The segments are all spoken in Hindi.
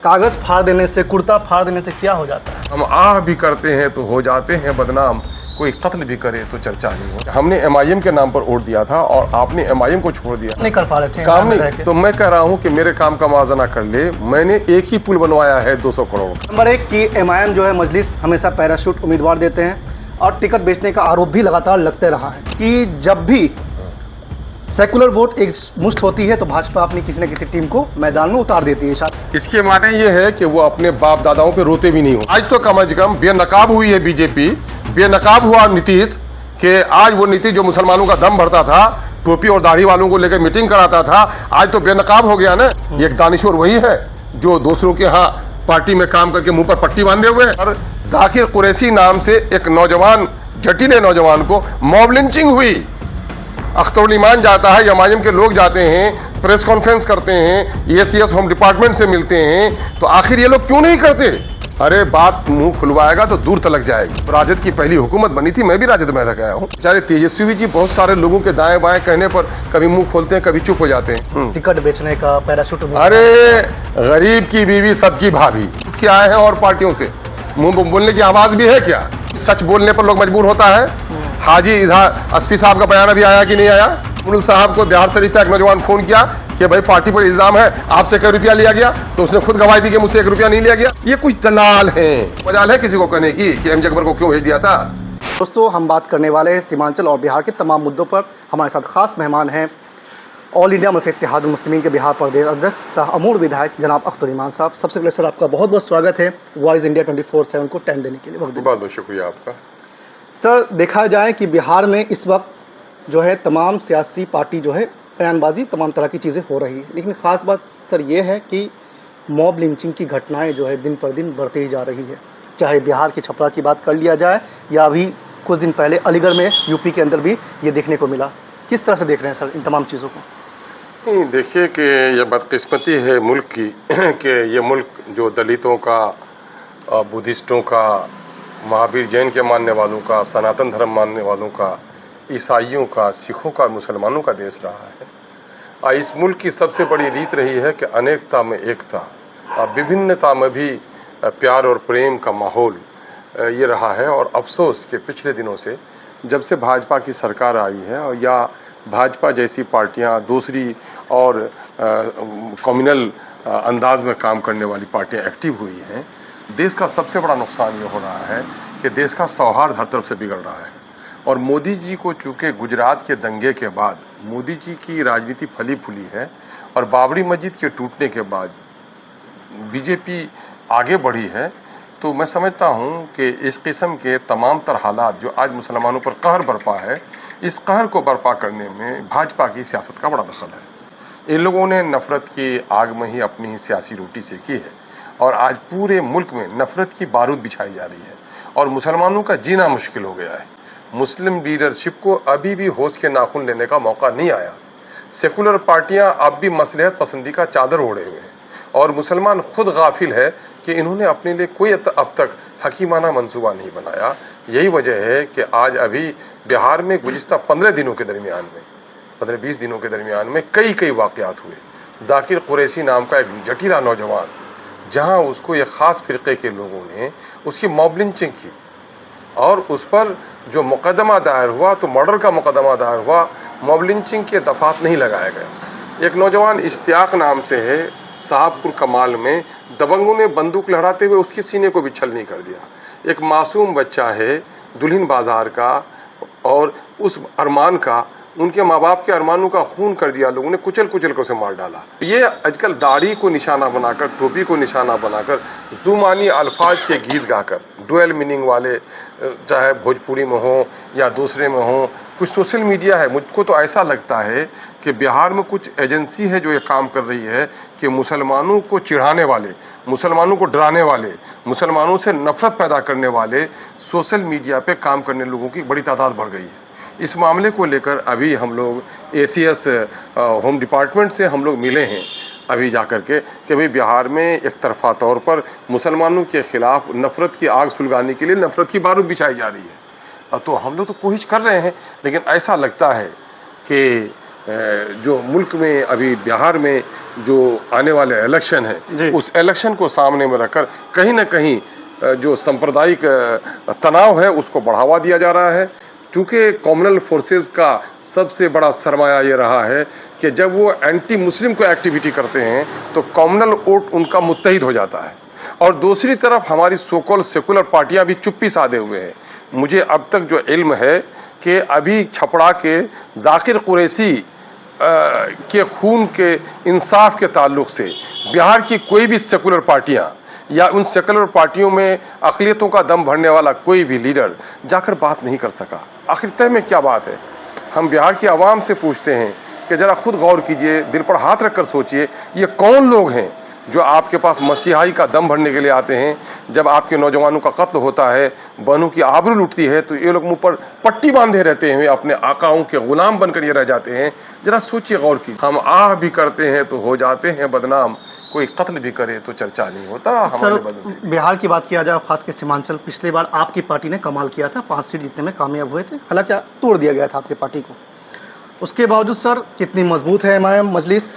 कागज फाड़ देने से, कुर्ता फाड़ देने से क्या हो जाता है? हम आह भी करते हैं तो हो जाते हैं बदनाम, कोई कत्ल भी करे तो चर्चा नहीं हो। हमने एमआईएम के नाम पर वोट दिया था और आपने एमआईएम को छोड़ दिया, नहीं कर पा रहे थे काम नहीं। तो मैं कह रहा हूं कि मेरे काम का मुआवजा कर ले। मैंने एक ही पुल बनवाया है 200 करोड़। नंबर एक की एमआईएम जो है मजलिस हमेशा पैराशूट उम्मीदवार देते हैं और टिकट बेचने का आरोप भी लगातार लगते रहा है कि जब भी सेकुलर वोट एक मुश्त होती है तो भाजपा अपनी किसी न किसी टीम को मैदान में उतार देती है। शायद इसके माने ये है कि वो अपने बाप दादाओं पे रोते भी नहीं हो। आज तो कम से कम बेनकाब हुई है बीजेपी, बेनकाब हुआ नीतीश कि आज वो नीतीश जो मुसलमानों का दम भरता था, टोपी और दाढ़ी वालों को लेकर मीटिंग कराता था, आज तो बेनकाब हो गया ना। एक दानिशवर वही है जो दूसरों के यहाँ पार्टी में काम करके मुंह पर पट्टी बांधे हुए है। और जाकिर कुरैशी नाम से एक नौजवान, जटिले नौजवान को मॉब लिंचिंग हुई। अख्तरुल ईमान जाता है, एमआईएम के लोग जाते हैं, प्रेस कॉन्फ्रेंस करते हैं, एसीएस होम डिपार्टमेंट से मिलते हैं, तो आखिर ये लोग क्यों नहीं करते? अरे बात मुंह खुलवाएगा तो दूर तलक जाएगी। राजद की पहली हुकूमत बनी थी, मैं भी राजद में रह गया हूँ। बेचारे तेजस्वी जी बहुत सारे लोगों के दाएं बाएं कहने पर कभी मुंह खोलते हैं, कभी चुप हो जाते हैं। टिकट बेचने का पैराशूट। अरे गरीब की बीवी सबकी भाभी क्या है? और पार्टियों से मुंह बोलने की आवाज भी है क्या? सच बोलने पर लोग मजबूर होता है। हाजी एसपी साहब का बयान अभी आया कि नहीं आया? मुल्क साहब को बिहार शरीफ का एक नौजवान फोन किया कि भाई पार्टी पर इल्जाम है, आपसे 1 रुपया लिया गया, तो उसने खुद गवाही दी कि मुझसे 1 रुपया नहीं लिया गया। ये कुछ दलाल हैं। मजाल है किसी को कहने की कि एमजे अकबर को क्यों भेज दिया था। दोस्तों, हम बात करने वाले हैं सीमांचल और बिहार के तमाम मुद्दों पर। हमारे साथ खास मेहमान हैं ऑल इंडिया मजलिस इत्तेहादुल मुस्लिमीन के बिहार प्रदेश अध्यक्ष शाह अमूर विधायक जनाब अख्तर ईमान साहब। सबसे पहले सर आपका बहुत बहुत स्वागत है वॉइस इंडिया 24/7 को टाइम देने के लिए। बहुत बहुत शुक्रिया आपका। सर, देखा जाए कि बिहार में इस वक्त जो है तमाम सियासी पार्टी जो है बयानबाजी, तमाम तरह की चीज़ें हो रही है, लेकिन ख़ास बात सर ये है कि मॉब लिंचिंग की घटनाएं जो है दिन पर दिन बढ़ती ही जा रही है। चाहे बिहार के छपरा की बात कर लिया जाए या अभी कुछ दिन पहले अलीगढ़ में यूपी के अंदर भी ये देखने को मिला। किस तरह से देख रहे हैं सर इन तमाम चीज़ों को? नहीं, देखिए कि यह बदकिस्मती है मुल्क की कि ये मुल्क जो दलितों का, बुद्धिस्टों का, महावीर जैन के मानने वालों का, सनातन धर्म मानने वालों का, ईसाइयों का, सिखों का, मुसलमानों का देश रहा है। इस मुल्क की सबसे बड़ी रीत रही है कि अनेकता में एकता और विभिन्नता में भी प्यार और प्रेम का माहौल ये रहा है। और अफसोस कि पिछले दिनों से जब से भाजपा की सरकार आई है और या भाजपा जैसी पार्टियां दूसरी और कम्युनल अंदाज में काम करने वाली पार्टियां एक्टिव हुई हैं, देश का सबसे बड़ा नुकसान ये हो रहा है कि देश का सौहार्द हर तरफ से बिगड़ रहा है। और मोदी जी को चूँकि गुजरात के दंगे के बाद मोदी जी की राजनीति फली फूली है और बाबरी मस्जिद के टूटने के बाद बीजेपी आगे बढ़ी है, तो मैं समझता हूँ कि इस किस्म के तमाम तर हालात जो आज मुसलमानों पर कहर बरपा है, इस कहर को बर्पा करने में भाजपा की सियासत का बड़ा दखल है। इन लोगों ने नफ़रत की आग में ही अपनी सियासी रोटी सेकी है और आज पूरे मुल्क में नफ़रत की बारूद बिछाई जा रही है और मुसलमानों का जीना मुश्किल हो गया है। मुस्लिम लीडरशिप को अभी भी होश के नाखून लेने का मौका नहीं आया। सेकुलर पार्टियां अब भी मसलहत पसंदी का चादर ओढ़े हुए हैं और मुसलमान खुद गाफिल है कि इन्होंने अपने लिए कोई अब तक हकीमाना मंसूबा नहीं बनाया। यही वजह है कि आज अभी बिहार में गुज़िश्ता 15 दिनों के दरमियान में, 15-20 दिनों के दरमियान में कई वाक़यात हुए। जाकिर कुरैशी नाम का एक जटिला नौजवान, जहां उसको एक ख़ास फ़िरक़े के लोगों ने उसकी मॉब लिंचिंग की और उस पर जो मुकदमा दायर हुआ तो मर्डर का मुकदमा दायर हुआ, मॉब लिंचिंग के दफात नहीं लगाए गए। एक नौजवान इश्तियाक नाम से है, साहबपुर कमाल में दबंगों ने बंदूक लहराते हुए उसके सीने को भी छलनी कर दिया। एक मासूम बच्चा है दुल्हिन बाजार का और उस अरमान का, उनके माँ बाप के अरमानों का खून कर दिया लोगों ने, कुचल कर उसे मार डाला। ये आजकल दाढ़ी को निशाना बनाकर, टोपी को निशाना बनाकर, जुमानी अल्फाज के गीत गाकर, डुअल मीनिंग वाले, चाहे भोजपुरी में हो या दूसरे में हो, कुछ सोशल मीडिया है। मुझको तो ऐसा लगता है कि बिहार में कुछ एजेंसी है जो ये काम कर रही है कि मुसलमानों को चिढ़ाने वाले, मुसलमानों को डराने वाले, मुसलमानों से नफरत पैदा करने वाले सोशल मीडिया पे काम करने लोगों की बड़ी तादाद बढ़ गई है। इस मामले को लेकर अभी हम लोग एसीएस होम डिपार्टमेंट से हम लोग मिले हैं अभी जाकर के कि भाई बिहार में एक तरफा तौर पर मुसलमानों के खिलाफ नफ़रत की आग सुलगाने के लिए नफ़रत की बारूद बिछाई जा रही है। तो हम लोग तो कोशिश कर रहे हैं, लेकिन ऐसा लगता है कि जो मुल्क में अभी बिहार में जो आने वाले इलेक्शन जी। है, उस इलेक्शन को सामने में रखकर कहीं ना कहीं जो सांप्रदायिक तनाव है उसको बढ़ावा दिया जा रहा है। क्योंकि कॉमनल फोर्सेस का सबसे बड़ा सरमाया ये रहा है कि जब वो एंटी मुस्लिम को एक्टिविटी करते हैं तो कॉमनल वोट उनका मुत्तहिद हो जाता है। और दूसरी तरफ हमारी सोकॉल सेकुलर पार्टियां भी चुप्पी साधे हुए हैं। मुझे अब तक जो इल्म है कि अभी छपड़ा के जाकिर कुरैशी के खून के इंसाफ के ताल्लुक से बिहार की कोई भी सेकुलर पार्टियां या उन सेकुलर पार्टियों में अक़लियतों का दम भरने वाला कोई भी लीडर जाकर बात नहीं कर सका। आखिर तय में क्या बात है? हम बिहार की आवाम से पूछते हैं कि ज़रा खुद गौर कीजिए, दिल पर हाथ रखकर सोचिए, ये कौन लोग हैं जो आपके पास मसीहाई का दम भरने के लिए आते हैं? जब आपके नौजवानों का कत्ल होता है, बहनों की आबरू लुटती है, तो ये लोग मुंह पर पट्टी बांधे रहते हैं, अपने आकाओं के गुलाम बनकर ये रह जाते हैं। जरा सोचिए, गौर कीजिए। हम आह भी करते हैं तो हो जाते हैं बदनाम, कोई कत्ल भी करे तो चर्चा नहीं होता हमारे वजह से। बिहार की बात किया जाए, खास के सीमांचल, पिछली बार आपकी पार्टी ने कमाल किया था, 5 सीट जीतने में कामयाब हुए थे, हालांकि तोड़ दिया गया था आपकी पार्टी को। उसके बावजूद सर कितनी मजबूत है एमआईएम मजलिस,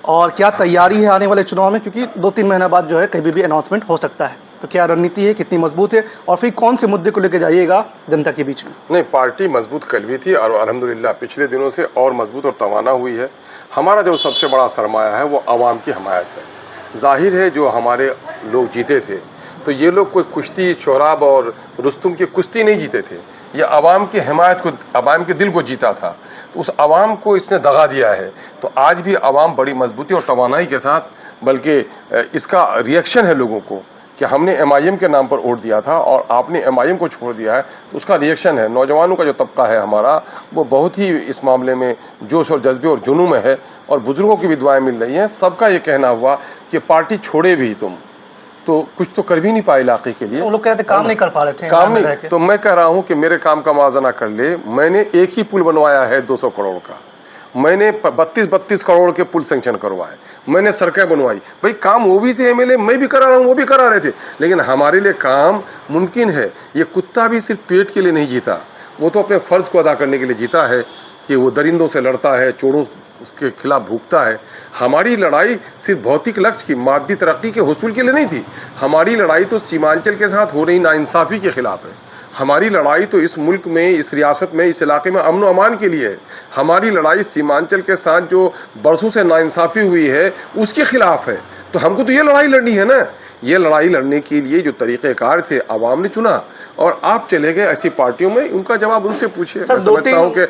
और क्या तैयारी है आने वाले चुनाव में? क्योंकि 2-3 महीना बाद जो है कहीं भी अनाउंसमेंट हो सकता है, तो क्या रणनीति है, कितनी मजबूत है, और फिर कौन से मुद्दे को लेकर जाइएगा जनता के बीच में? नहीं, पार्टी मजबूत कल भी थी और अल्हम्दुलिल्लाह पिछले दिनों से और मजबूत और तवाना हुई है। हमारा जो सबसे बड़ा सरमाया है वो आवाम की हमायत है। जाहिर है जो हमारे लोग जीते थे तो ये लोग कोई कुश्ती, शोराब और रुस्तुम की कुश्ती नहीं जीते थे, ये आवाम की हिमायत को, आवाम के दिल को जीता था। तो उस आवाम को इसने दगा दिया है। तो आज भी आवाम बड़ी मजबूती और तवानाई के साथ, बल्कि इसका रिएक्शन है लोगों को कि हमने एमआईएम के नाम पर वोट दिया था और आपने एमआईएम को छोड़ दिया है, तो उसका रिएक्शन है। नौजवानों का जो तबका है हमारा, वो बहुत ही इस मामले में जोश और जज्बे और जुनून में है, और बुजुर्गों की भी दुआएं मिल रही हैं। सबका ये कहना हुआ कि पार्टी छोड़े भी तुम तो कुछ तो कर भी नहीं पाए इलाके के लिए। वो लोग कहते काम नहीं कर पा रहे थे, काम नहीं। तो मैं कह रहा हूँ कि मेरे काम का मुआवजा कर ले। मैंने एक ही पुल बनवाया है 200 करोड़ का, मैंने 32 करोड़ के पुल सेंक्शन करवाए, मैंने सड़कें बनवाई। भाई काम वो भी थे एमएलए, मैं भी करा रहा हूँ, वो भी करा रहे थे, लेकिन हमारे लिए काम मुमकिन है। ये कुत्ता भी सिर्फ पेट के लिए नहीं जीता, वो तो अपने फर्ज को अदा करने के लिए जीता है कि वो दरिंदों से लड़ता है, चोरों उसके खिलाफ भूखता है। हमारी लड़ाई सिर्फ भौतिक लक्ष्य की, मादी तरक्की के हुसूल के लिए नहीं थी। हमारी लड़ाई तो सीमांचल के साथ हो रही नाइंसाफ़ी के खिलाफ है। हमारी लड़ाई तो इस मुल्क में, इस रियासत में, इस इलाके में अमन व अमान के लिए है। हमारी लड़ाई सीमांचल के साथ जो बरसों से नाइंसाफ़ी हुई है उसके खिलाफ है। तो हमको तो ये लड़ाई लड़नी है ना। ये लड़ाई लड़ने के लिए जो तरीक़ेकार थे आवाम ने चुना, और आप चले गए ऐसी पार्टियों में, उनका जवाब उनसे पूछिए। मैं समझता हूँ कि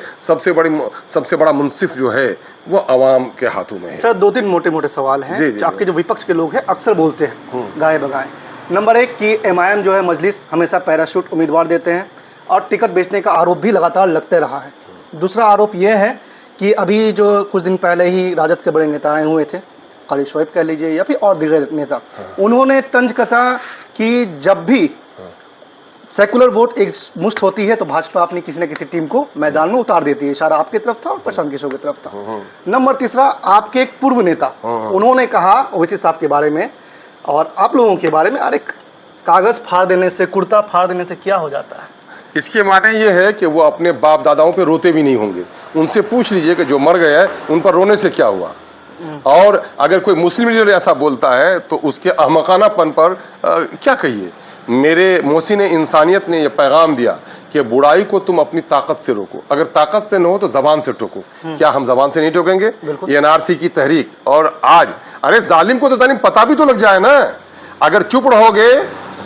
सबसे बड़ा मुंसिफ जो है वो आवाम के हाथों में है। सर 2-3 मोटे सवाल हैं जी, जी, आपके जो विपक्ष के लोग हैं अक्सर बोलते हैं गाए बगाए। नंबर 1 कि एमआईएम जो है मजलिस हमेशा पैराशूट उम्मीदवार देते हैं और टिकट बेचने का आरोप भी लगातार लगते रहा है। दूसरा आरोप यह है कि अभी जो कुछ दिन पहले ही राजद के बड़े नेता आए हुए थे, खालिद शोएब कह लीजिए या फिर और दीगर नेता, उन्होंने तंज कसा कि जब भी सेकुलर वोट एक मुश्त होती है तो भाजपा अपनी किसी न किसी टीम को मैदान में उतार देती है। इशारा आपकी तरफ था और प्रशांत किशोर की तरफ था। नंबर 3 आपके एक पूर्व नेता, उन्होंने कहा ओवैसी साहब के बारे में और आप लोगों के बारे में, अरे कागज़ फाड़ देने से, कुर्ता फाड़ देने से क्या हो जाता है? इसके माने ये है कि वो अपने बाप दादाओं पे रोते भी नहीं होंगे। उनसे पूछ लीजिए कि जो मर गया है उन पर रोने से क्या हुआ। और अगर कोई मुस्लिम लीडर ऐसा बोलता है तो उसके अहमकानापन पर क्या कहिए। मेरे मोहसिन इंसानियत ने यह पैगाम दिया कि बुराई को तुम अपनी ताकत से रोको, अगर ताकत से न हो तो जबान से टोको। क्या हम जबान से नहीं टोकेंगे? ये एनआरसी की तहरीक, और आज अरे जालिम को तो जालिम पता भी तो लग जाए ना। अगर चुप रहोगे,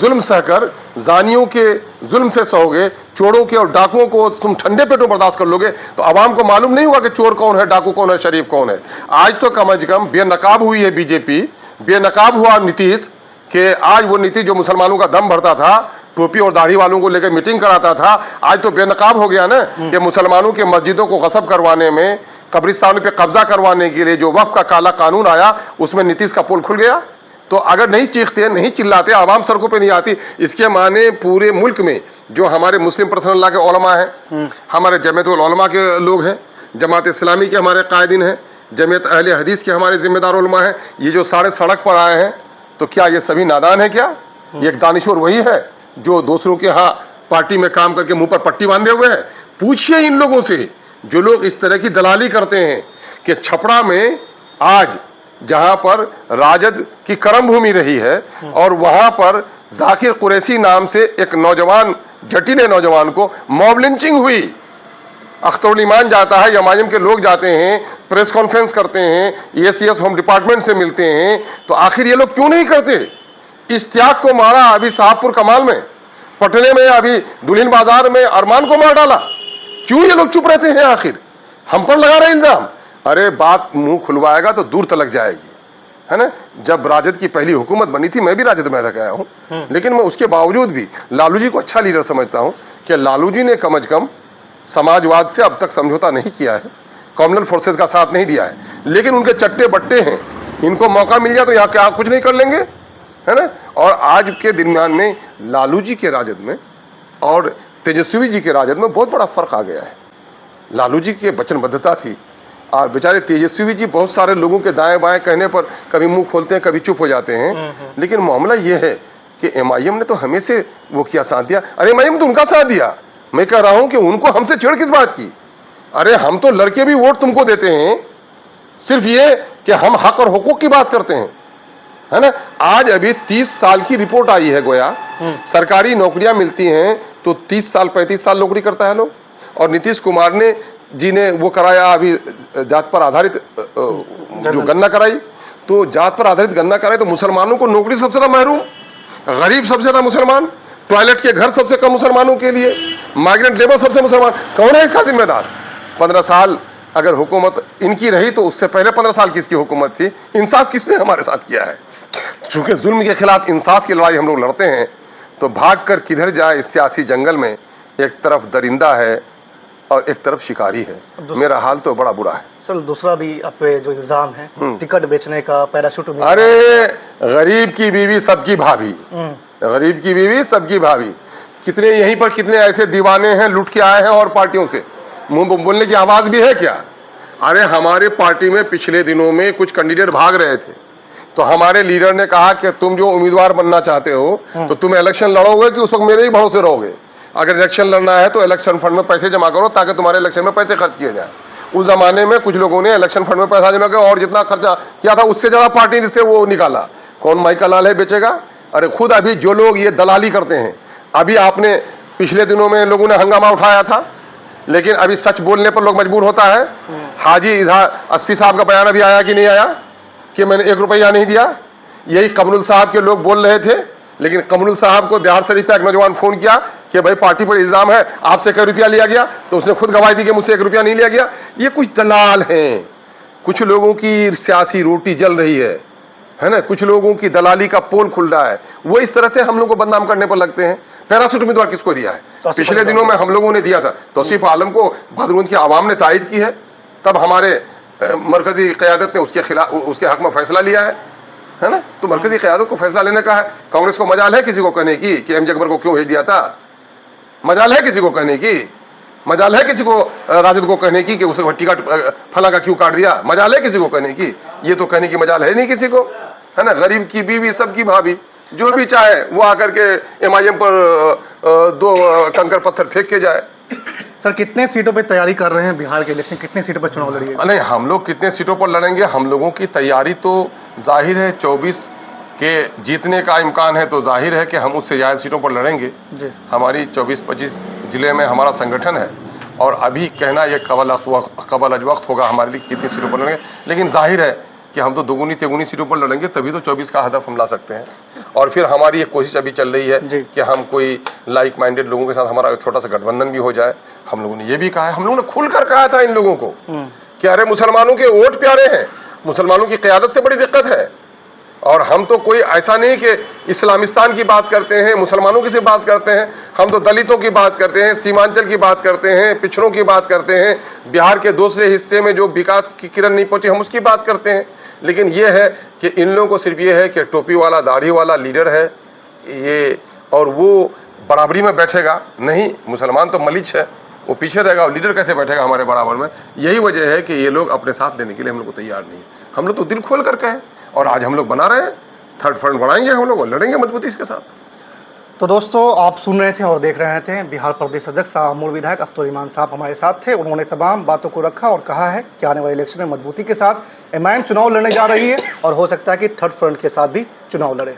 जुल्म सहकर, जानियों के जुल्म से सहोगे, चोरों के और डाकुओं को तुम ठंडे पेटों बर्दाश्त कर लोगे, तो आवाम को मालूम नहीं होगा कि चोर कौन है, डाकू कौन है, शरीफ कौन है। आज तो कम अज कम बेनकाब हुई है बीजेपी, बेनकाब हुआ नीतीश, कि आज वो नीतीश जो मुसलमानों का दम भरता था, टोपी और दाढ़ी वालों को लेकर मीटिंग कराता था, आज तो बेनकाब हो गया ना कि मुसलमानों के मस्जिदों को गसब करवाने में, कब्रिस्तानों पे कब्जा करवाने के लिए जो वक्फ का काला कानून आया, उसमें नीतीश का पोल खुल गया। तो अगर नहीं चीखते, नहीं चिल्लाते, आवाम सड़कों पे नहीं आती, इसके माने पूरे मुल्क में जो हमारे मुस्लिम पर्सनल के उलमा हैं, हमारे जमीयतुल उलमा के लोग हैं, जमात इस्लामी के हमारे कायदीन हैं, जमीयत अहले हदीस के हमारे जिम्मेदार उलमा हैं, ये जो सारे सड़क पर आए हैं, तो क्या ये सभी नादान है? क्या ये एक दानिश्वर वही है जो दूसरों के यहाँ पार्टी में काम करके मुंह पर पट्टी बांधे हुए हैं? पूछिए इन लोगों से जो लोग इस तरह की दलाली करते हैं कि छपरा में आज जहां पर राजद की कर्म भूमि रही है और वहां पर जाकिर कुरैशी नाम से एक नौजवान, जटिले नौजवान को मॉब लिंचिंग हुई। अख्तरुल ईमान जाता है, एमआईएम के लोग जाते हैं, प्रेस कॉन्फ्रेंस करते हैं, एसीएस होम डिपार्टमेंट से मिलते हैं, तो आखिर ये लोग क्यों नहीं करते? इश्तियाक को मारा अभी साहबपुर कमाल में, पटने में अभी दुल्हिन बाजार में अरमान को मार डाला, क्यों ये लोग चुप रहते हैं? आखिर हम पर लगा रहे इल्जाम। अरे बात मुंह खुलवाएगा तो दूर तलक जाएगी, है ना। जब राजद की पहली हुकूमत बनी थी, मैं भी राजद में रह गया हूं, लेकिन मैं उसके बावजूद भी लालू जी को अच्छा लीडर समझता हूं कि लालू जी ने कम अज कम समाजवाद से अब तक समझौता नहीं किया है, कम्युनल फोर्सेस का साथ नहीं दिया है, लेकिन उनके चट्टे बट्टे हैं, इनको मौका मिल जाए तो यहाँ क्या कुछ नहीं कर लेंगे, है ना। और आज के दरमियान में लालू जी के राजद में और तेजस्वी जी के राजद में बहुत बड़ा फर्क आ गया है। लालू जी की वचनबद्धता थी और बेचारे तेजस्वी जी बहुत सारे लोगों के दाएं बाएं कहने पर कभी मुंह खोलते हैं, कभी चुप हो जाते हैं, लेकिन मामला यह है कि एमआईएम ने तो हमें से वो किया, साथ दिया। अरे एमआईएम तो उनका साथ दिया, मैं कह रहा हूं कि उनको हमसे चिढ़ किस बात की? अरे हम तो लड़के भी वोट तुमको देते हैं, सिर्फ ये कि हम हक और हुकूक की बात करते हैं, है ना। आज अभी 30 साल की रिपोर्ट आई है, गोया सरकारी नौकरियां मिलती हैं तो 30 साल 35 साल नौकरी करता है लोग। और नीतीश कुमार ने जी ने वो कराया अभी जात पर आधारित जो गणना कराई, तो जात पर आधारित गणना कराई तो मुसलमानों को नौकरी सबसे ज्यादा महरूम, गरीब सबसे ज्यादा मुसलमान, टॉयलेट के घर सबसे कम मुसलमानों के लिए, माइग्रेंट लेबर सबसे मुसलमान। कौन है इसका जिम्मेदार? 15 साल अगर हुकूमत इनकी रही तो उससे पहले 15 साल किसकी हुकूमत थी? इंसाफ किसने हमारे साथ किया है? चूंकि जुल्म के खिलाफ इंसाफ की लड़ाई हम लोग लड़ते हैं, तो भाग कर किधर जाए इस सियासी जंगल में? एक तरफ दरिंदा है और एक तरफ शिकारी है। मेरा हाल तो बड़ा बुरा है। सर दूसरा भी आप पे जो इल्जाम है टिकट बेचने का, पैराशूट में, अरे गरीब की बीवी सबकी भाभी, गरीब की बीवी सबकी भाभी। कितने यहीं पर कितने ऐसे दीवाने हैं लुट के आए हैं और पार्टियों से, मुंह बोलने की आवाज भी है क्या? अरे हमारे पार्टी में पिछले दिनों में कुछ कैंडिडेट भाग रहे थे, तो हमारे लीडर ने कहा कि तुम जो उम्मीदवार बनना चाहते हो तो तुम इलेक्शन लड़ोगे कि उस वक्त मेरे ही भरोसे रहोगे? अगर इलेक्शन लड़ना है तो इलेक्शन फंड में पैसे जमा करो ताकि तुम्हारे इलेक्शन में पैसे खर्च किए जाए। उस जमाने में कुछ लोगों ने इलेक्शन फंड में पैसा जमा किया और जितना खर्चा किया था उससे ज्यादा पार्टी जिससे वो निकाला। कौन माई का लाल है बेचेगा? अरे खुद अभी जो लोग ये दलाली करते हैं, अभी आपने पिछले दिनों में लोगों ने हंगामा उठाया था, लेकिन अभी सच बोलने पर लोग मजबूर होता है। हाजी इजहार अस्फी साहब का बयान अभी आया कि नहीं आया कि मैंने 1 रुपया नहीं दिया? यही कमरुल साहब के लोग बोल रहे थे, लेकिन कमरुल साहब को बिहार शरीफ का एक नौजवान फोन किया कि भाई पार्टी पर इल्जाम है, आपसे 1 रुपया लिया गया, तो उसने खुद गवाही दी कि मुझसे 1 रुपया नहीं लिया गया। ये कुछ दलाल हैं, कुछ लोगों की सियासी रोटी जल रही है ना, कुछ लोगों की दलाली का पोल खुल रहा है, वो इस तरह से हम लोग को बदनाम करने पर लगते हैं। पैराशूट उम्मीदवार किसको दिया है? पिछले दिनों में हम लोगों ने दिया था, तौसीफ आलम को भदरगंज की आवाम ने तायद की है, तब हमारे मरकजी क़यादत ने उसके खिलाफ उसके हक में फैसला लिया है ना। तो मरकजी क़यादत को फैसला लेने का है। कांग्रेस को मजाल है किसी को कहने की कि एम जगबर को क्यों भेज दिया था? मजाल है किसी को कहने की? मजाल है किसी को राजद को कहने की कि उसे टिकट फला का क्यों काट दिया? मजाल है किसी को कहने की? ये तो कहने की मजाल है नहीं किसी को, है ना। गरीब की बीवी सबकी भाभी, जो भी चाहे वो आकर के एमआईएम पर 2 कंकर पत्थर फेंक के जाए। सर कितने सीटों पे तैयारी कर रहे हैं बिहार के इलेक्शन, कितने सीटों पर चुनाव लड़िएगा? नहीं, हम लोग कितने सीटों पर लड़ेंगे, हम लोगों की तैयारी तो जाहिर है 24 के जीतने का इम्कान है, तो जाहिर है कि हम उससे ज़्यादा सीटों पर लड़ेंगे जी। हमारी 24-25 जिले में हमारा संगठन है और अभी कहना ये कबल अज वक्त होगा हमारे लिए कितनी सीटों पर लड़ेंगे, लेकिन जाहिर है कि हम तो दुगुनी तिगुनी सीटों पर लड़ेंगे, तभी तो 24 का हदफ हम ला सकते हैं। और फिर हमारी एक कोशिश अभी चल रही है कि हम कोई लाइक माइंडेड लोगों के साथ हमारा छोटा सा गठबंधन भी हो जाए। हम लोगों ने ये भी कहा है, हम लोगों ने खुलकर कहा था इन लोगों को कि अरे मुसलमानों के वोट प्यारे हैं, मुसलमानों की क़यादत से बड़ी दिक्कत है। और हम तो कोई ऐसा नहीं कि इस्लामिस्तान की बात करते हैं, मुसलमानों की से बात करते हैं, हम तो दलितों की बात करते हैं, सीमांचल की बात करते हैं, पिछड़ों की बात करते हैं, बिहार के दूसरे हिस्से में जो विकास की किरण नहीं पहुंची हम उसकी बात करते हैं। लेकिन ये है कि इन लोगों को सिर्फ ये है कि टोपी वाला दाढ़ी वाला लीडर है ये, और वो बराबरी में बैठेगा नहीं। मुसलमान तो मलिच है, वो पीछे रहेगा, और लीडर कैसे बैठेगा हमारे बराबर में? यही वजह है कि ये लोग अपने साथ देने के लिए हम लोग को तैयार नहीं। हम लोग तो दिल खोल कर कहें, और आज हम लोग बना रहे हैं, थर्ड फ्रंट बढ़ाएंगे हम लोग और लड़ेंगे मजबूती इसके साथ। तो दोस्तों, आप सुन रहे थे और देख रहे थे बिहार प्रदेश अध्यक्ष मूल विधायक अख्तर ईमान साहब हमारे साथ थे। उन्होंने तमाम बातों को रखा और कहा है कि आने वाले इलेक्शन में मजबूती के साथ एमआईएम चुनाव लड़ने जा रही है और हो सकता है कि थर्ड फ्रंट के साथ भी चुनाव लड़े।